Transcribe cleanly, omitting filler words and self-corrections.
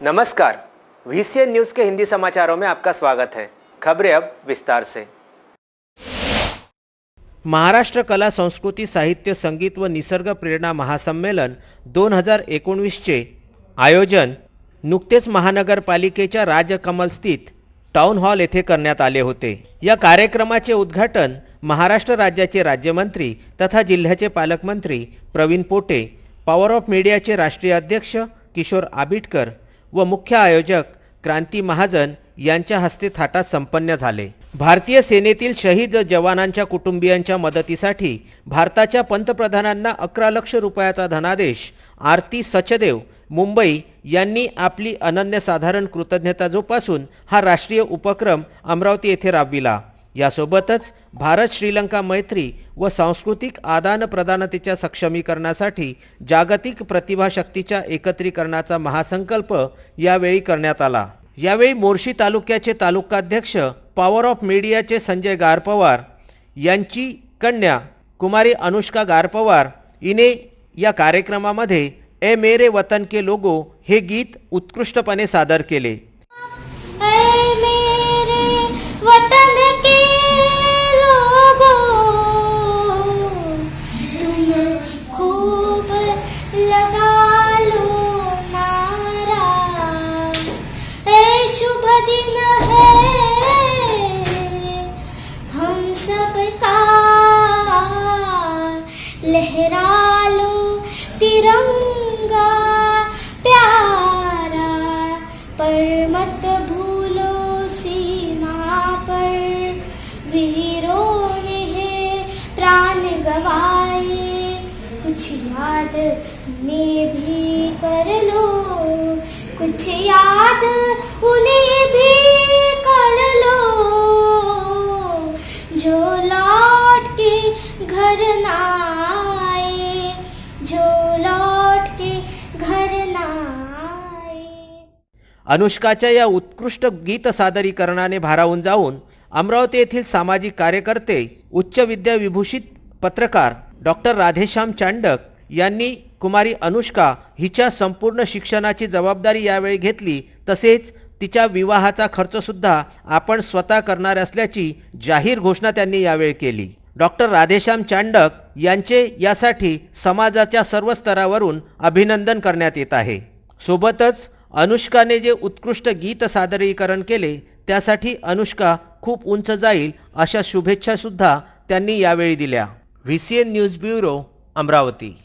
नमस्कार, VCN news के हिंदी समाचारों में आपका स्वागत है। खबरें अब विस्तार से। महाराष्ट्र कला संस्कृती साहित्य संगीत व निसर्ग प्रेरणा महासंमेलन 2019 चे आयोजन नुकतेच महानगरपालिकेच्या राजकमल स्थित टाउन हॉल येथे करण्यात आले होते। या कार्यक्रमाचे उद्घाटन महाराष्ट्र राज्याचे राज्यमंत्री तथा जिल्ह्याचे पालकमंत्री प्रवीण पोटे, पॉवर ऑफ मीडियाचे राष्ट्रीय अध्यक्ष किशोर आबिटकर व मुख्य आयोजक क्रांती महाजन यांच्या हस्ते थाटात संपन्न झाले। भारतीय सेनेतील शहीद जवानांच्या कुटुंबियांच्या मदतीसाठी भारताच्या पंतप्रधानांना 11 लाख रुपयाचा धनादेश आरती सचदेव मुंबई यांनी आपली अनन्यसाधारण कृतज्ञता जोपासून हा राष्ट्रीय उपक्रम अमरावती येथे राबविला। यासोबतच भारत श्रीलंका मैत्री व सांस्कृतिक आदान प्रदानतेच्या सक्षमीकरणासाठी जागतिक प्रतिभाशक्तीच्या एकत्रीकरणाचा महासंकल्प यावेळी करण्यात आला। यावेळी मोर्शी तालुक्याचे तालुकाध्यक्ष पॉवर ऑफ मीडियाचे संजय गारपवार यांची कन्या कुमारी अनुष्का गारपवार हिने या कार्यक्रमामध्ये ए मेरे वतन के लोगो हे गीत उत्कृष्टपणे सादर केले। लहरा लो तिरंगा प्यारा, पर मत भूलो सीमा पर वीरों ने है प्राण गवाए, कुछ याद उन्हें भी कर लो, कुछ याद उन्हें भी कर लो, जो लौट के घर ना आए, जो लौट के घर ना आए। अनुष्काच्या या उत्कृष्ट गीत सादरीकरणाने भारावून जाऊन अमरावती येथील सामाजिक कार्यकर्ते उच्च विद्या विभूषित पत्रकार डॉक्टर राधेश्याम चांडक यांनी कुमारी अनुष्का हिच्या संपूर्ण शिक्षणाची जबाबदारी यावेळी घेतली। तसेच तिच्या विवाहाचा खर्च सुद्धा आपण स्वतः करणार असल्याची जाहीर घोषणा त्यांनी यावेळी केली। डॉक्टर राधेश्याम चांडक यांचे यासाठी समाजाच्या सर्व स्तरावरून अभिनंदन करण्यात येत आहे। सोबतच अनुष्काने जे उत्कृष्ट गीत सादरीकरण केले त्यासाठी अनुष्का खूप उंच जाईल अशा शुभेच्छा सुद्धा त्यांनी यावेळी दिल्या। VCN news bureau, Amravati.